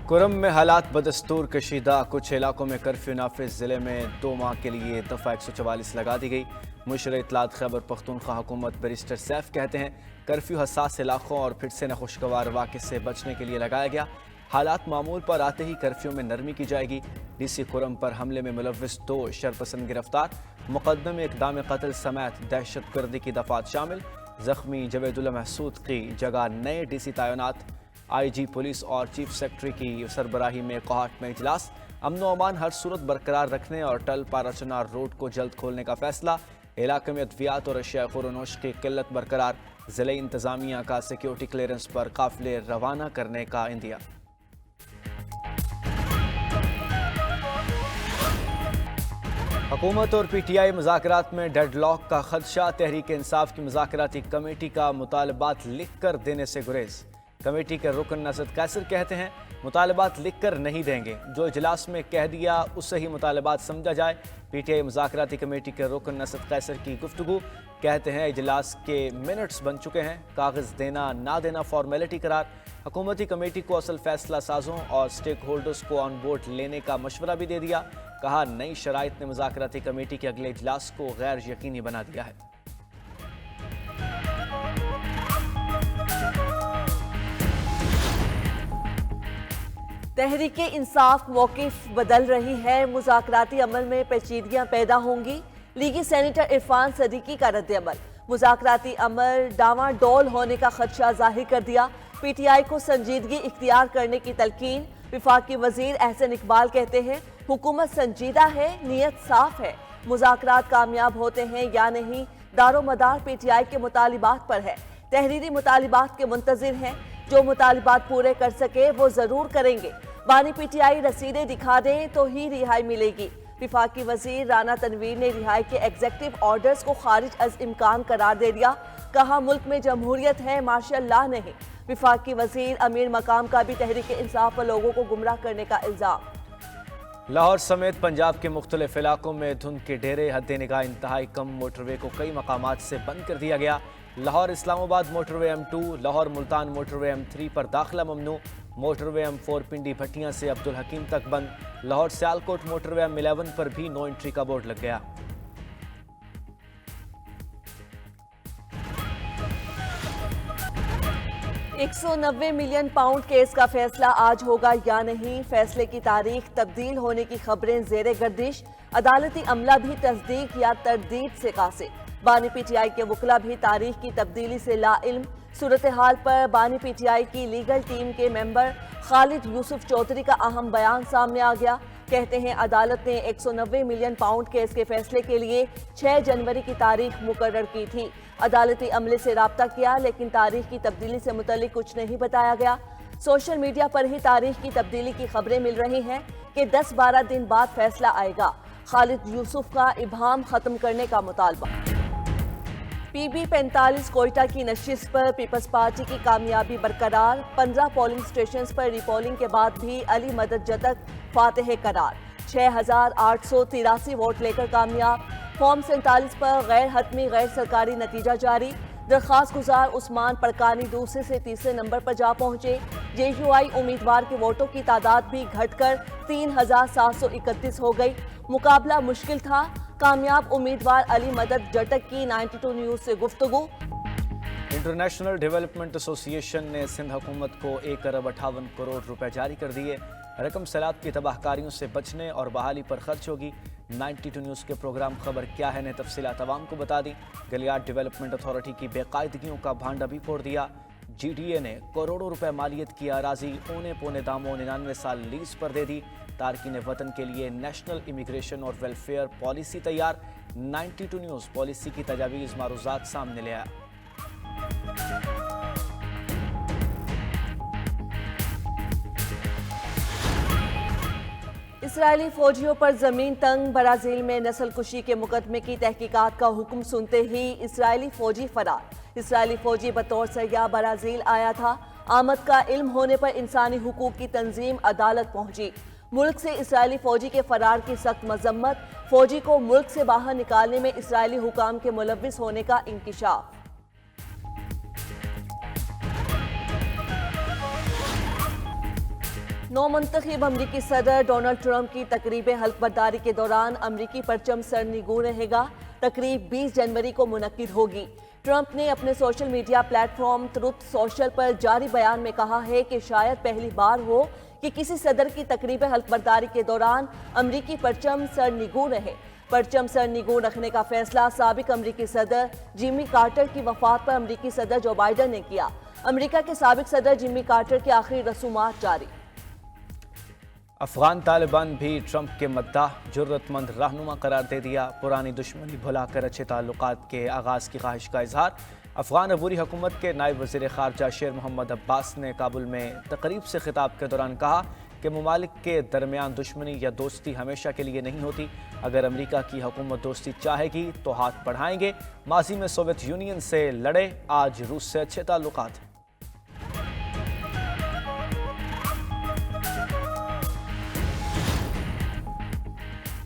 कुरम में हालात बदस्तूर कशीदा, कुछ इलाकों में कर्फ्यू नाफिज। ज़िले में 2 माह के लिए दफ़ा 144 लगा दी गई। मुशर इत्तलात खैबर पख्तूनख्वा हुकूमत बैरिस्टर सैफ कहते हैं कर्फ्यू हसास इलाकों और फिर से नाखुशगवार वाक़े से बचने के लिए लगाया गया। हालात मामूल पर आते ही कर्फ्यू में नरमी की जाएगी। डीसी कुरम पर हमले में मुलव्विस 2 शरपसंद गिरफ्तार। मुकदमे में इक़दाम कत्ल समेत दहशत गर्दी की दफ़ात शामिल। ज़ख्मी जवेदुल्ला महसूद की जगह नए डीसी तैनात। IG पुलिस और चीफ सेक्रेटरी की सरबराही में कोहाट में इजलास। अमन व अमान हर सूरत बरकरार रखने और टल पाराचनार रोड को जल्द खोलने का फैसला। इलाके में अद्वियात और अशिया खुरनोश की किल्लत बरकरार। ज़िले इंतज़ामिया का सिक्योरिटी क्लियरेंस पर काफिले रवाना करने का इंदिया। हुकूमत और PTI मुज़ाकरात में डेडलॉक का खदशा। तहरीक इंसाफ की मुज़ाकराती कमेटी का मुतालबात लिख कर देने से गुरेज। कमेटी के रुकन नसद कैसर कहते हैं मुतालबात लिख कर नहीं देंगे, जो इजलास में कह दिया उससे ही मुतालबात समझा जाए। PTI मुज़ाकराती कमेटी के रुकन नसद कैसर की गुफ्तगू। कहते हैं इजलास के मिनट्स बन चुके हैं, कागज़ देना ना देना फॉर्मेलिटी करार। हुकूमती कमेटी को असल फैसला साजों और स्टेक होल्डर्स को ऑन बोर्ड लेने का मशवरा भी दे दिया। कहा नई शराइत ने मुज़ाकराती कमेटी के अगले इजलास को गैर यकीनी बना दिया है। तहरीक इंसाफ मौक़िफ़ बदल रही है। मुज़ाकराती अमल में पेचीदगियां पैदा होंगी। लीगी सेनेटर इरफान सदीकी का रद्द-ए-अमल। मुज़ाकराती अमल डावाडोल होने का खदशा जाहिर कर दिया। PTI को संजीदगी इख्तियार करने की तलकीन। विफाकी वज़ीर एहसन इकबाल कहते हैं हुकूमत संजीदा है, नीयत साफ है। मुज़ाकरात कामयाब होते हैं या नहीं, दारोमदार PTI के मुतालिबात पर है। तहरीरी मुतालिबात के मुंतज़िर हैं, जो मुतालिबात पूरे कर सके वो ज़रूर करेंगे। बानी PTI रसीदें दिखा दें तो ही रिहाई मिलेगी। विफाकी वज़ीर राना तनवीर ने रिहाई के एग्जेक्टिव ऑर्डर्स को खारिज अज इम्कान करार दे दिया। कहा मुल्क में जमहूरियत है, मार्शल लॉ नहीं। विफाकी वज़ीर अमीर मकाम का भी तहरीक इंसाफ पर लोगों को गुमराह करने का इल्ज़ाम। लाहौर समेत पंजाब के मुख्तलिफ इलाकों में धुंध के डेरे। हद निगाह इंतहाई कम। मोटरवे को कई मकामात से बंद कर दिया गया। Lahore Islamabad motorway M2, Lahore Multan motorway M3 पर दाखिला ममनू। मोटरवे M4 पिंडी भट्टियां से अब्दुल हकीम तक बंद। लाहौर सियालकोट मोटरवे M11 पर भी नो एंट्री का बोर्ड लग गया। £190 मिलियन केस का फैसला आज होगा या नहीं, फैसले की तारीख तब्दील होने की खबरें जेरे गर्दिश। अदालती अमला भी तस्दीक या तरदीद से कासिर। बानी PTI के वकला भी तारीख की तब्दीली से लाइल्म। सूरत हाल पर बानी PTI की लीगल टीम के मेंबर खालिद यूसुफ चौधरी का अहम बयान सामने आ गया। कहते हैं अदालत ने £190 मिलियन केस के फैसले के लिए 6 जनवरी की तारीख मुकर्रर की थी। अदालती अमले से राब्ता किया लेकिन तारीख की तब्दीली से मुतल्लिक कुछ नहीं बताया गया। सोशल मीडिया पर ही तारीख की तब्दीली की खबरें मिल रही हैं कि 10-12 दिन बाद फैसला आएगा। खालिद यूसुफ का इबहाम खत्म करने का मुतालबा। PB45 कोयटा की नशिस्त पर पीपल्स पार्टी की कामयाबी बरकरार। 15 पोलिंग स्टेशन पर रिपोलिंग के बाद भी अली मदद जतक फातेह करार। 6,883 वोट लेकर कामयाब। फॉर्म 47 पर गैर हतमी गैर सरकारी नतीजा जारी। दरख्वास्त गुजार उस्मान पड़कानी दूसरे से तीसरे नंबर पर जा पहुंचे। JUI उम्मीदवार के वोटों की तादाद भी घटकर 3,731 हो गई। मुकाबला मुश्किल था। कामयाब उम्मीदवार अली मदद जटक की 92 न्यूज़ से गुफ्तगू। इंटरनेशनल डेवलपमेंट एसोसिएशन ने सिंध हुकूमत को 1 अरब 58 करोड़ रुपए जारी कर दिए। रकम सैलाब की तबाहकारियों से बचने और बहाली पर खर्च होगी। 92 न्यूज़ के प्रोग्राम खबर क्या है ने तफसीलात अवाम को बता दी। गलियात डेवलपमेंट अथॉरिटी की बेकायदगियों का भांडा भी फोड़ दिया। GDA ने करोड़ों रुपए मालियत की अराजी औने पौने दामों 99 साल लीज पर दे दी। तारकीन वतन के लिए नेशनल इमिग्रेशन और वेलफेयर पॉलिसी तैयार। 92 न्यूज़ पॉलिसी की तजावीज़ मारूजात सामने ले आया। इसराइली फौजियों पर जमीन तंग। ब्राज़ील में नस्ल कुशी के मुकदमे की तहकीकात का हुक्म सुनते ही इसराइली फौजी फरार। इसराइली फौजी बतौर सयाह ब्राज़ील आया था। आमद का इल्म होने पर इंसानी हुकूक की तंजीम अदालत पहुंची। मुल्क से इसराइली फौजी के फरार की सख्त मजम्मत। फौजी को मुल्क से बाहर निकालने में इसराइली हुकाम के मुलव्विस होने का इंकिशाफ। نو منتخب امریکی صدر ڈونلڈ ٹرمپ کی تقریب حلف برداری کے دوران امریکی پرچم سرنگوں رہے گا۔ تقریب 20 جنوری کو منعقد ہوگی۔ ٹرمپ نے اپنے social media platform Truth Social پر جاری بیان میں کہا ہے کہ شاید پہلی بار ہو کہ کسی صدر کی تقریب حلف برداری کے دوران امریکی پرچم سرنگوں رہے۔ پرچم سرنگوں رکھنے کا فیصلہ سابق امریکی صدر جیمی کارٹر کی وفات پر امریکی صدر جو بائیڈن نے کیا۔ امریکہ کے سابق صدر جیمی کارٹر کے آخری رسومات جاری۔ افغان طالبان بھی ٹرمپ کے مداح جرت مند رہنما قرار دے دیا۔ پرانی دشمنی بھلا کر اچھے تعلقات کے آغاز کی خواہش کا اظہار۔ افغان عبوری حکومت کے نائب وزیر خارجہ شیر محمد عباس نے کابل میں تقریب سے خطاب کے دوران کہا کہ ممالک کے درمیان دشمنی یا دوستی ہمیشہ کے لیے نہیں ہوتی۔ اگر امریکہ کی حکومت دوستی چاہے گی تو ہاتھ بڑھائیں گے۔ ماضی میں سوویت یونین سے لڑے، آج روس سے اچھے تعلقات ہیں۔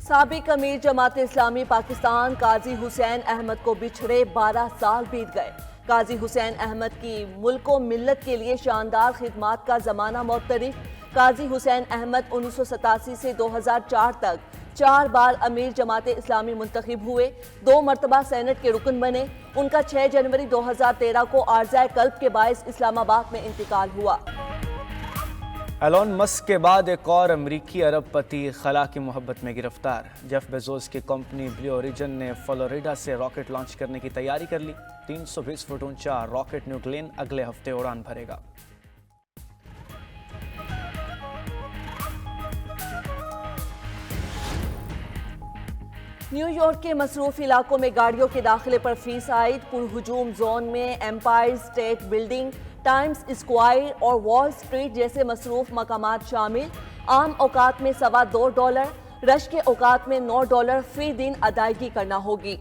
سابق امیر جماعت اسلامی پاکستان قاضی حسین احمد کو بچھڑے 12 سال بیت گئے۔ قاضی حسین احمد کی ملک و ملت کے لیے شاندار خدمات کا زمانہ معترف۔ قاضی حسین احمد 1987 سے 2004 تک 4 بار امیر جماعت اسلامی منتخب ہوئے، 2 مرتبہ سینٹ کے رکن بنے۔ ان کا 6 جنوری 2013 کو عارضہ قلب کے باعث اسلام آباد میں انتقال ہوا۔ ایلون مسک کے بعد ایک اور امریکی ارب پتی خلا کی محبت میں گرفتار۔ جیف بیزوس کی کمپنی بلیو اوریجن نے فلوریڈا سے راکٹ لانچ کرنے کی تیاری کر لی۔ 320 فٹ اونچا راکٹ نیوکلین اگلے ہفتے اڑان بھرے گا۔ نیو یارک کے مصروف علاقوں میں گاڑیوں کے داخلے پر فیس عائد۔ پرہجوم زون میں Empire State Building, Times Square اور وال سٹریٹ جیسے مصروف مقامات شامل۔ عام اوقات میں $2.25، رش کے اوقات میں $9 فی دن ادائیگی کرنا ہوگی۔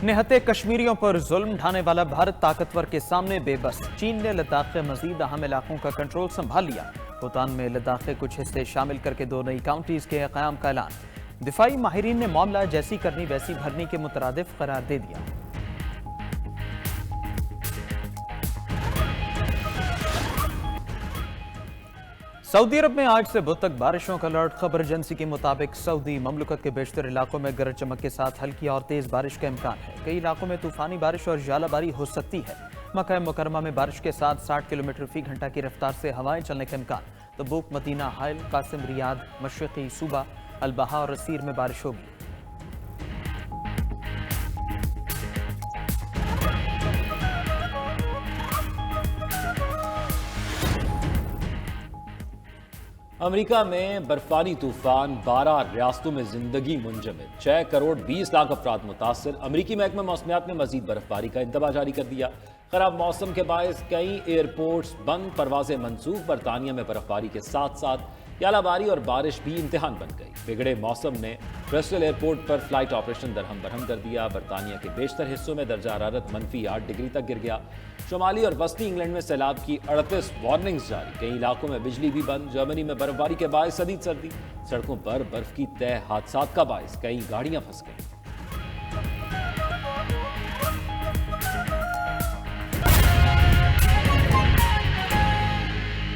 نہتے کشمیریوں پر ظلم ڈھانے والا بھارت طاقتور کے سامنے بے بس۔ چین نے لداخ کے مزید اہم علاقوں کا کنٹرول سنبھال لیا۔ بھوٹان میں لداخ کے کچھ حصے شامل کر کے 2 نئی کاؤنٹیز کے قیام کا اعلان۔ دفاعی ماہرین نے معاملہ جیسی کرنی ویسی بھرنی کے مترادف قرار دے دیا۔ سعودی عرب میں آج سے بدھ تک بارشوں کا الرٹ۔ خبر ایجنسی کے مطابق سعودی مملکت کے بیشتر علاقوں میں گرج چمک کے ساتھ ہلکی اور تیز بارش کا امکان ہے۔ کئی علاقوں میں طوفانی بارش اور ژالہ باری ہو سکتی ہے۔ مکہ مکرمہ میں بارش کے ساتھ 60 کلومیٹر فی گھنٹہ کی رفتار سے ہوائیں چلنے کا امکان۔ تبوک، مدینہ، حائل، قاسم، ریاض، مشرقی صوبہ البحا اور اسیر میں بارش ہوگی۔ امریکہ میں برفانی طوفان 12 ریاستوں میں زندگی منجمد، 6 کروڑ 20 لاکھ افراد متاثر۔ امریکی محکمہ موسمیات نے مزید برف باری کا انتباہ جاری کر دیا۔ خراب موسم کے باعث کئی ایئرپورٹس بند، پروازیں منسوخ۔ برطانیہ میں برف باری کے ساتھ ساتھ ژالہ باری اور بارش بھی امتحان بن گئی۔ بگڑے موسم نے برسٹل ایئرپورٹ پر فلائٹ آپریشن درہم برہم کر دیا۔ برطانیہ کے بیشتر حصوں میں درجہ حرارت -8 ڈگری تک گر گیا۔ شمالی اور وسطی انگلینڈ میں سیلاب کی 38 وارننگز جاری۔ کئی علاقوں میں بجلی بھی بند۔ جرمنی میں برف باری کے باعث شدید سردی، سڑکوں پر برف کی تہ حادثات کا باعث کئی گاڑیاں پھنس گئیں۔